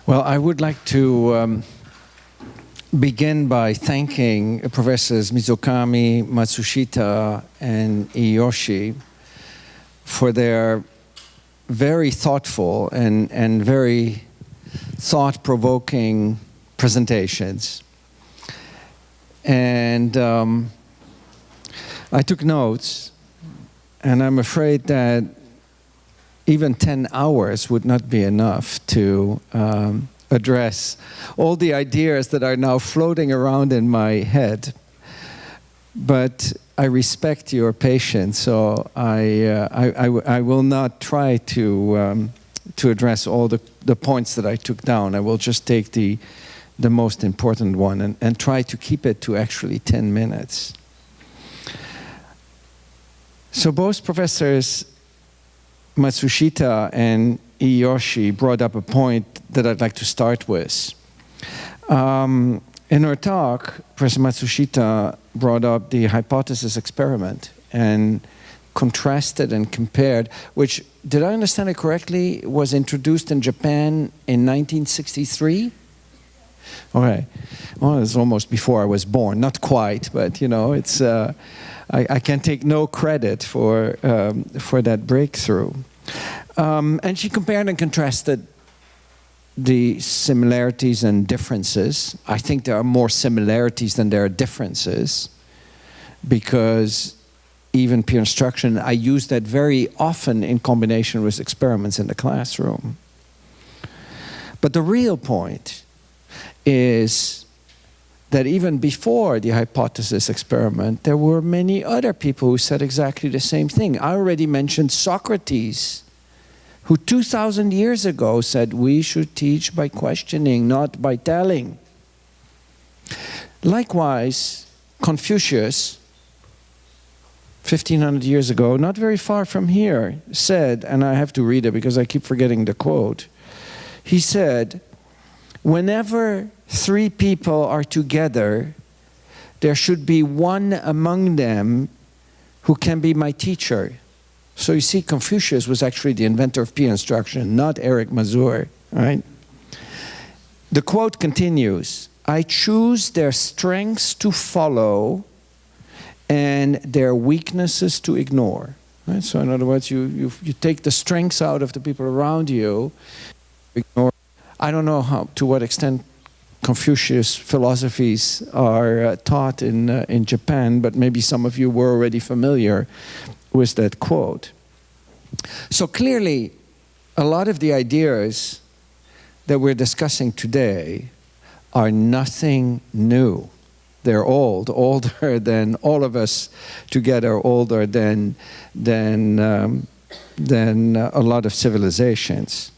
Well, I would like to begin by thanking Professors Mizukami, Matsushita, and Iyoshi for their very thoughtful and very thought-provoking presentations. And I took notes, and I'm afraid that even 10 hours would not be enough to address all the ideas that are now floating around in my head. But I respect your patience, so I will not try to address all the points that I took down. I will just take the most important one and try to keep it to actually 10 minutes. So both professors Matsushita and Iyoshi brought up a point that I'd like to start with. In her talk, Professor Matsushita brought up the hypothesis experiment and contrasted and compared, which, did I understand it correctly, was introduced in Japan in 1963? Okay. Well, it's almost before I was born. Not quite, but you know, it's I can take no credit for that breakthrough. And she compared and contrasted the similarities and differences. I think there are more similarities than there are differences, because even peer instruction, I use that very often in combination with experiments in the classroom. But the real point is that even before the hypothesis experiment, there were many other people who said exactly the same thing. I already mentioned Socrates, who 2,000 years ago said we should teach by questioning, not by telling. Likewise, Confucius, 1,500 years ago, not very far from here, said, and I have to read it because I keep forgetting the quote, he said, whenever 3 people are together, there should be one among them who can be my teacher. So you see, Confucius was actually the inventor of peer instruction, not Eric Mazur, right? The quote continues, I choose their strengths to follow and their weaknesses to ignore. Right? So in other words, you take the strengths out of the people around you, ignore. I don't know to what extent Confucius philosophies are taught in Japan, but maybe some of you were already familiar with that quote. So clearly, a lot of the ideas that we're discussing today are nothing new. They're old, older than all of us together, older than a lot of civilizations.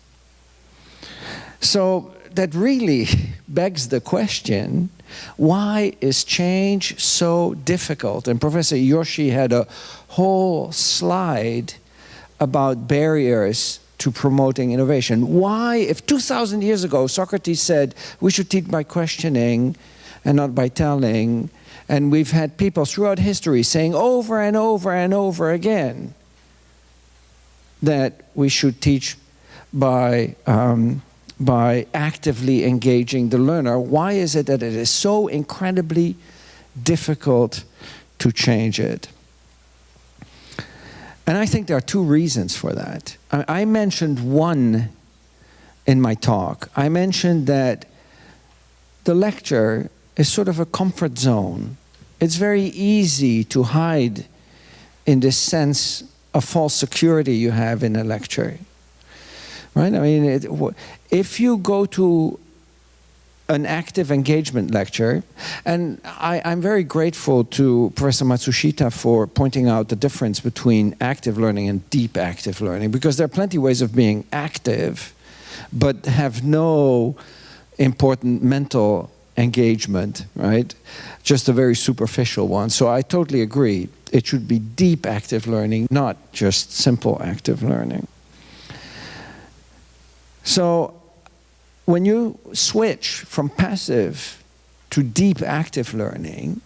So that really begs the question, why is change so difficult? And Professor Iyoshi had a whole slide about barriers to promoting innovation. Why, if 2,000 years ago Socrates said we should teach by questioning and not by telling, and we've had people throughout history saying over and over and over again that we should teach by actively engaging the learner, why is it that it is so incredibly difficult to change it? And I think there are 2 reasons for that. I mentioned one in my talk. I mentioned that the lecture is sort of a comfort zone. It's very easy to hide in this sense of false security you have in a lecture. Right? I mean, if you go to an active engagement lecture, and I'm very grateful to Professor Matsushita for pointing out the difference between active learning and deep active learning, because there are plenty of ways of being active, but have no important mental engagement, right? Just a very superficial one. So I totally agree. It should be deep active learning, not just simple active learning. So when you switch from passive to deep active learning,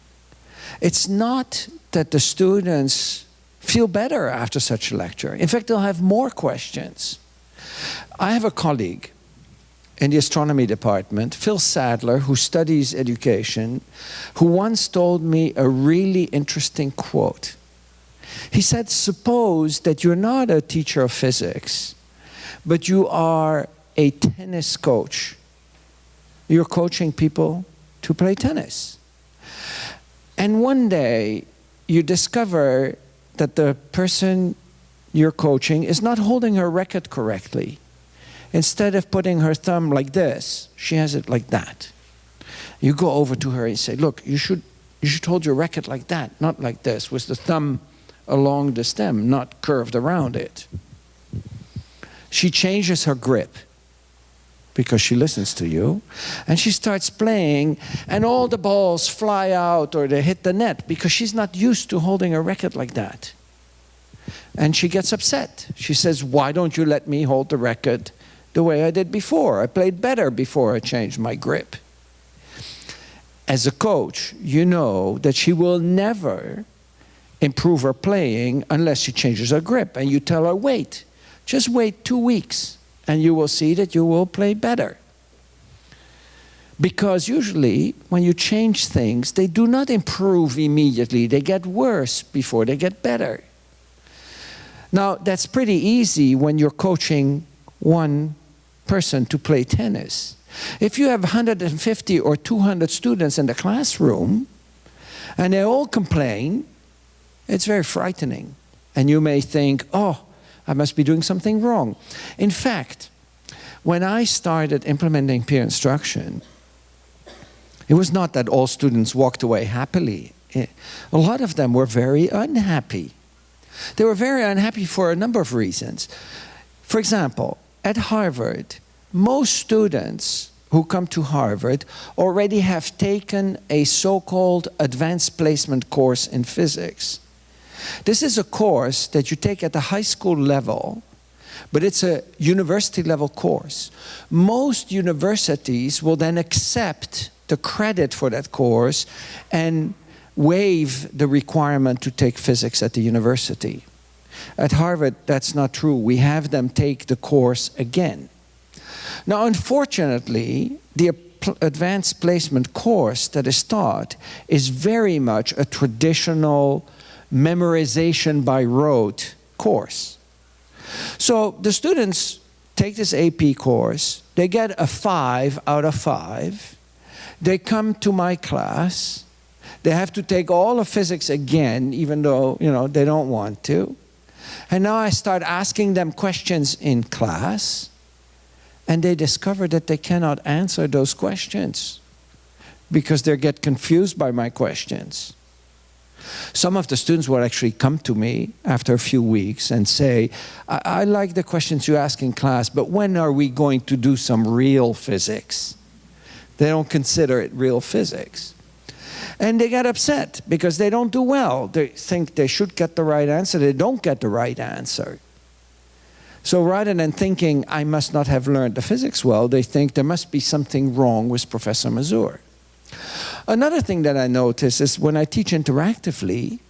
it's not that the students feel better after such a lecture. In fact, they'll have more questions. I have a colleague in the astronomy department, Phil Sadler, who studies education, who once told me a really interesting quote. He said, suppose that you're not a teacher of physics, but you are a tennis coach. You're coaching people to play tennis. And one day, you discover that the person you're coaching is not holding her racket correctly. Instead of putting her thumb like this, she has it like that. You go over to her and say, look, you should hold your racket like that, not like this, with the thumb along the stem, not curved around it. She changes her grip because she listens to you, and she starts playing, and all the balls fly out or they hit the net because she's not used to holding a racket like that. And she gets upset. She says, why don't you let me hold the racket the way I did before? I played better before I changed my grip. As a coach, you know that she will never improve her playing unless she changes her grip. And you tell her, wait, just wait 2 weeks, and you will see that you will play better. Because usually, when you change things, they do not improve immediately. They get worse before they get better. Now, that's pretty easy when you're coaching one person to play tennis. If you have 150 or 200 students in the classroom, and they all complain, it's very frightening. And you may think, oh, I must be doing something wrong. In fact, when I started implementing peer instruction, it was not that all students walked away happily. A lot of them were very unhappy. They were very unhappy for a number of reasons. For example, at Harvard, most students who come to Harvard already have taken a so-called advanced placement course in physics. This is a course that you take at the high school level, but it's a university level course. Most universities will then accept the credit for that course and waive the requirement to take physics at the university. At Harvard, that's not true. We have them take the course again. Now, unfortunately, the advanced placement course that is taught is very much a traditional memorization by rote course. So the students take this AP course, they get a 5 out of 5, they come to my class, they have to take all of physics again, even though, they don't want to. And now I start asking them questions in class, and they discover that they cannot answer those questions because they get confused by my questions. Some of the students will actually come to me after a few weeks and say, I like the questions you ask in class, but when are we going to do some real physics? They don't consider it real physics. And they get upset because they don't do well. They think they should get the right answer. They don't get the right answer. So rather than thinking, I must not have learned the physics well, they think there must be something wrong with Professor Mazur. Another thing that I notice is when I teach interactively,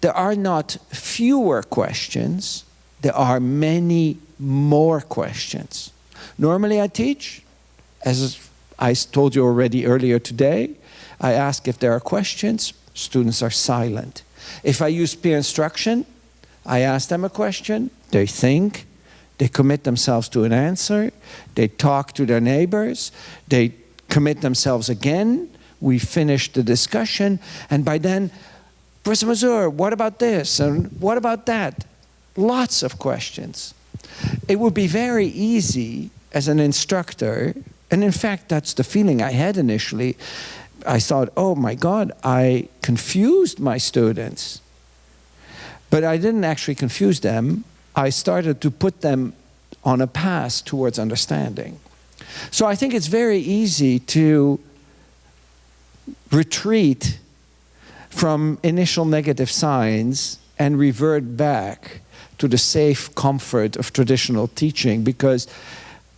there are not fewer questions, there are many more questions. Normally I teach, as I told you already earlier today, I ask if there are questions, students are silent. If I use peer instruction, I ask them a question, they think, they commit themselves to an answer, they talk to their neighbors, they commit themselves again, we finish the discussion, and by then, Professor Mazur, what about this, and what about that? Lots of questions. It would be very easy as an instructor, and in fact, that's the feeling I had initially. I thought, oh my God, I confused my students. But I didn't actually confuse them. I started to put them on a path towards understanding. So I think it's very easy to retreat from initial negative signs and revert back to the safe comfort of traditional teaching, because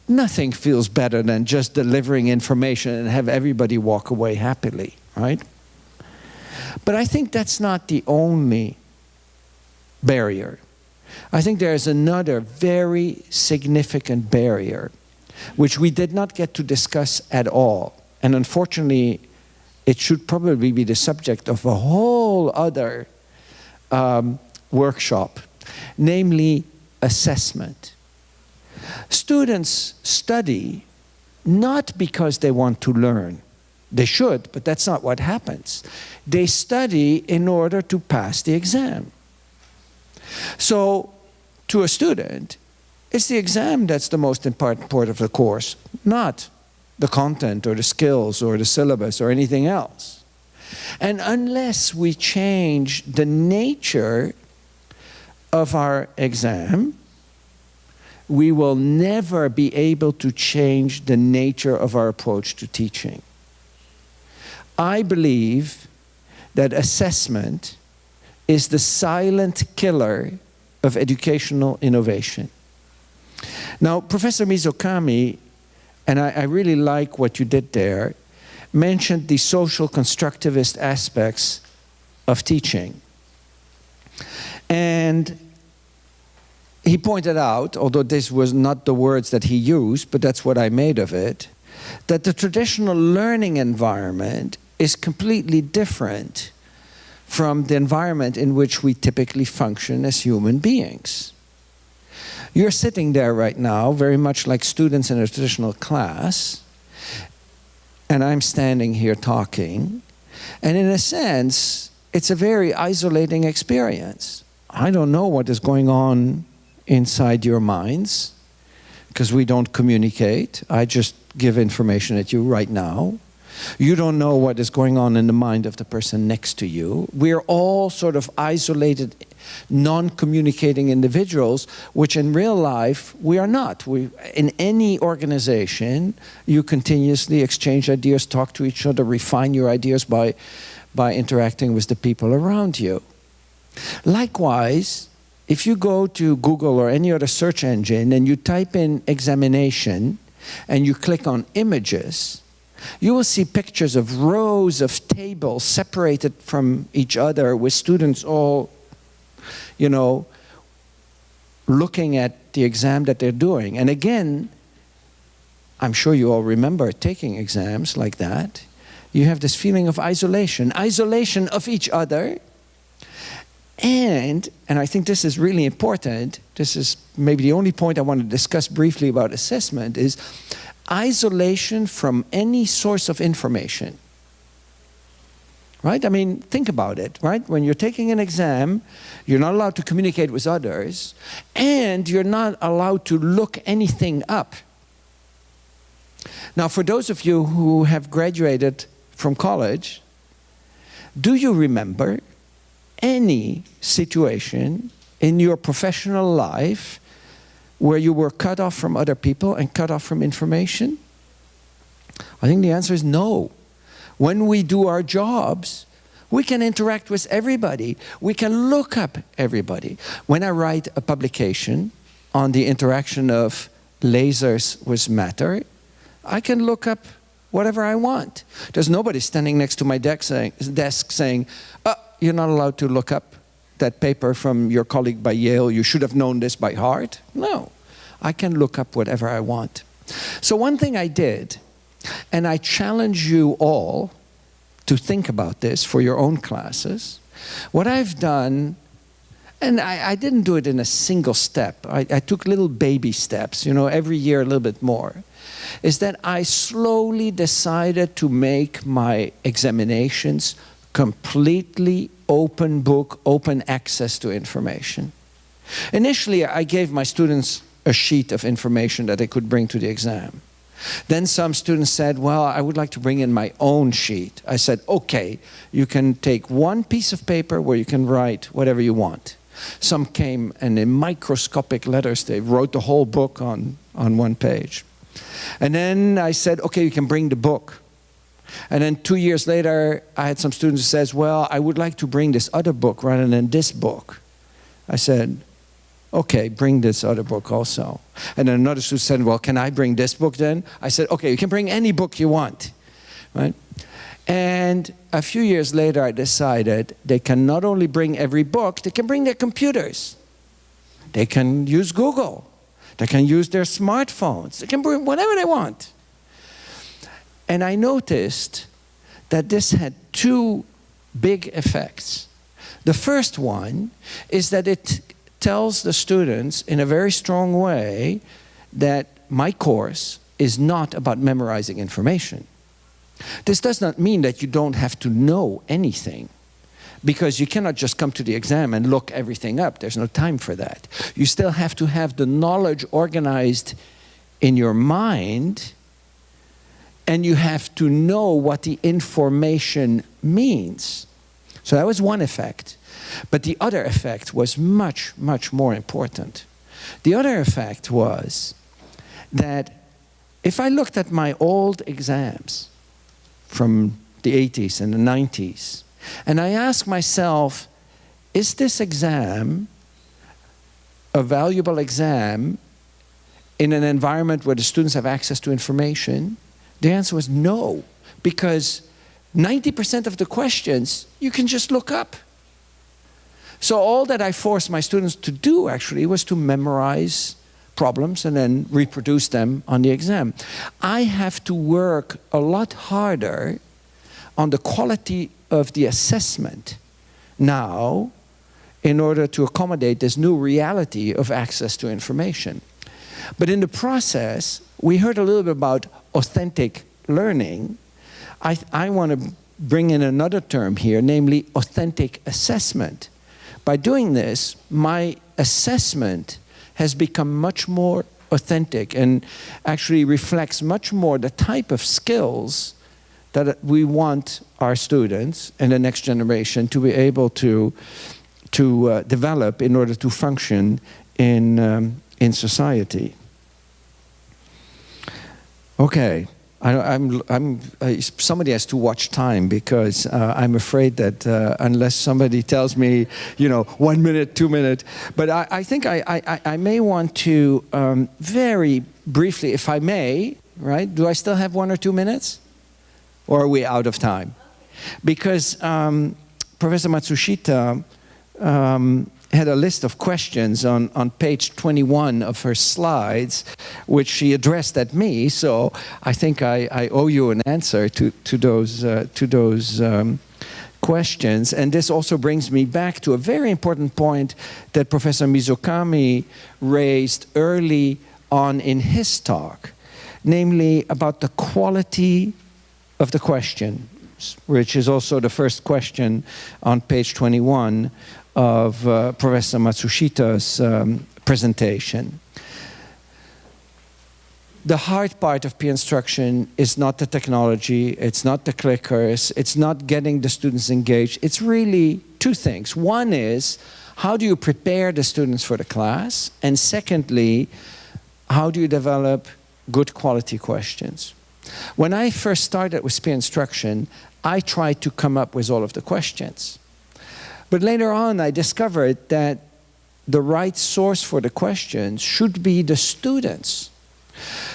nothing feels better than just delivering information and have everybody walk away happily, right? But I think that's not the only barrier. I think there's another very significant barrier. which we did not get to discuss at all. And unfortunately, it should probably be the subject of a whole other workshop, namely assessment. Students study not because they want to learn. They should, but that's not what happens. They study in order to pass the exam. So, to a student, it's the exam that's the most important part of the course, not the content or the skills or the syllabus or anything else. And unless we change the nature of our exam, we will never be able to change the nature of our approach to teaching. I believe that assessment is the silent killer of educational innovation. Now, Professor Mizokami, and I really like what you did there, mentioned the social constructivist aspects of teaching. And he pointed out, although this was not the words that he used, but that's what I made of it, that the traditional learning environment is completely different from the environment in which we typically function as human beings. You're sitting there right now, very much like students in a traditional class, and I'm standing here talking, and in a sense, it's a very isolating experience. I don't know what is going on inside your minds, because we don't communicate. I just give information at you right now. You don't know what is going on in the mind of the person next to you. We're all sort of isolated, non-communicating individuals, which in real life, we are not. In any organization, you continuously exchange ideas, talk to each other, refine your ideas by interacting with the people around you. Likewise, if you go to Google or any other search engine and you type in examination and you click on images, you will see pictures of rows of tables separated from each other with students all, you know, looking at the exam that they're doing. And again, I'm sure you all remember taking exams like that. You have this feeling of isolation of each other. And I think this is really important, this is maybe the only point I want to discuss briefly about assessment, is isolation from any source of information. Right? I mean, think about it, right? When you're taking an exam, you're not allowed to communicate with others, and you're not allowed to look anything up. Now, for those of you who have graduated from college, do you remember any situation in your professional life where you were cut off from other people and cut off from information? I think the answer is no. When we do our jobs, we can interact with everybody. We can look up everybody. When I write a publication on the interaction of lasers with matter, I can look up whatever I want. There's nobody standing next to my desk saying, oh, you're not allowed to look up that paper from your colleague by Yale. You should have known this by heart. No, I can look up whatever I want. So one thing I did, and I challenge you all to think about this for your own classes. What I've done, and I didn't do it in a single step. I took little baby steps, you know, every year a little bit more, is that I slowly decided to make my examinations completely open book, open access to information. Initially, I gave my students a sheet of information that they could bring to the exam. Then some students said, well, I would like to bring in my own sheet. I said, okay, you can take one piece of paper where you can write whatever you want. Some came and in microscopic letters, they wrote the whole book on one page. And then I said, okay, you can bring the book. And then 2 years later, I had some students who says, well, I would like to bring this other book rather than this book. I said, okay, bring this other book also. And then another student said, well, can I bring this book then? I said, okay, you can bring any book you want, right? And a few years later, I decided they can not only bring every book, they can bring their computers. They can use Google. They can use their smartphones. They can bring whatever they want. And I noticed that this had two big effects. The first one is that it tells the students in a very strong way that my course is not about memorizing information. This does not mean that you don't have to know anything, because you cannot just come to the exam and look everything up. There's no time for that. You still have to have the knowledge organized in your mind, and you have to know what the information means. So that was one effect. But the other effect was much, much more important. The other effect was that if I looked at my old exams from the 80s and the 90s, and I asked myself, is this exam a valuable exam in an environment where the students have access to information? The answer was no, because 90% of the questions you can just look up. So all that I forced my students to do actually was to memorize problems and then reproduce them on the exam. I have to work a lot harder on the quality of the assessment now in order to accommodate this new reality of access to information. But in the process, we heard a little bit about authentic learning. I want to bring in another term here, namely authentic assessment. By doing this, my assessment has become much more authentic and actually reflects much more the type of skills that we want our students and the next generation to be able to develop in order to function in society. Okay. Somebody has to watch time, because I'm afraid that unless somebody tells me, 1 minute, 2 minutes, but I think I may want to very briefly, if I may, right? Do I still have 1 or 2 minutes? Or are we out of time? Because Professor Matsushita had a list of questions on page 21 of her slides, which she addressed at me. So I think I owe you an answer to those questions. And this also brings me back to a very important point that Professor Mizukami raised early on in his talk, namely about the quality of the question, which is also the first question on page 21 of Professor Matsushita's presentation. The hard part of peer instruction is not the technology, it's not the clickers, it's not getting the students engaged. It's really two things. One is, how do you prepare the students for the class? And secondly, how do you develop good quality questions? When I first started with peer instruction, I tried to come up with all of the questions. But later on, I discovered that the right source for the questions should be the students.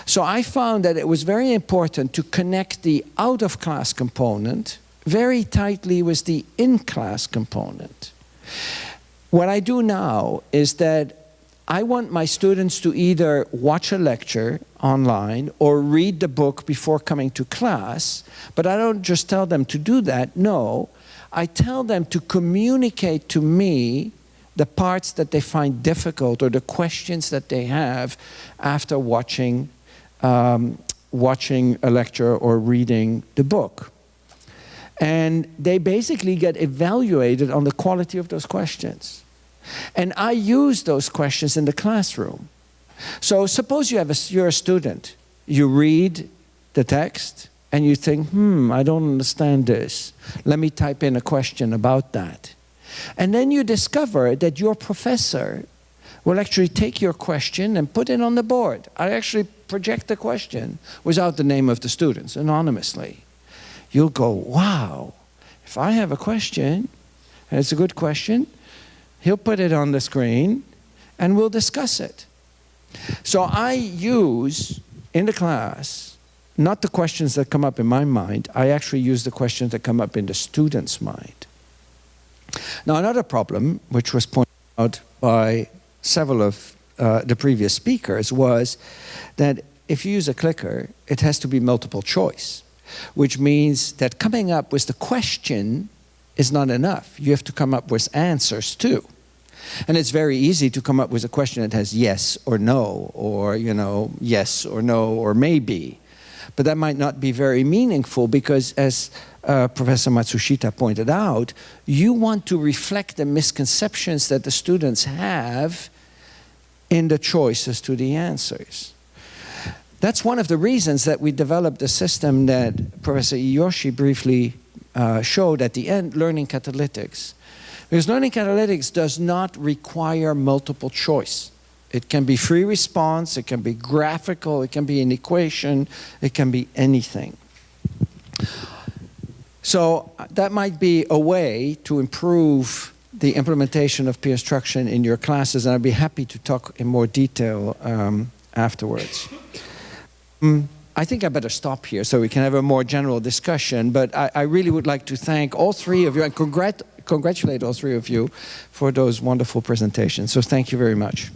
So I found that it was very important to connect the out-of-class component very tightly with the in-class component. What I do now is that I want my students to either watch a lecture online or read the book before coming to class, but I don't just tell them to do that, no. I tell them to communicate to me the parts that they find difficult or the questions that they have after watching a lecture or reading the book. And they basically get evaluated on the quality of those questions. And I use those questions in the classroom. So suppose you're a student, you read the text, and you think, I don't understand this. Let me type in a question about that. And then you discover that your professor will actually take your question and put it on the board. I actually project the question without the name of the students, anonymously. You'll go, wow, if I have a question, and it's a good question, he'll put it on the screen, and we'll discuss it. So I use, in the class, not the questions that come up in my mind, I actually use the questions that come up in the student's mind. Now another problem, which was pointed out by several of the previous speakers was that if you use a clicker, it has to be multiple choice, which means that coming up with the question is not enough. You have to come up with answers too. And it's very easy to come up with a question that has yes or no, or yes or no, or maybe. But that might not be very meaningful because, as Professor Matsushita pointed out, you want to reflect the misconceptions that the students have in the choices to the answers. That's one of the reasons that we developed a system that Professor Iyoshi briefly showed at the end, learning catalytics. Because learning catalytics does not require multiple choice. It can be free response, it can be graphical, it can be an equation, it can be anything. So that might be a way to improve the implementation of peer instruction in your classes, and I'd be happy to talk in more detail afterwards. I think I better stop here so we can have a more general discussion, but I really would like to thank all three of you and congratulate all three of you for those wonderful presentations. So thank you very much.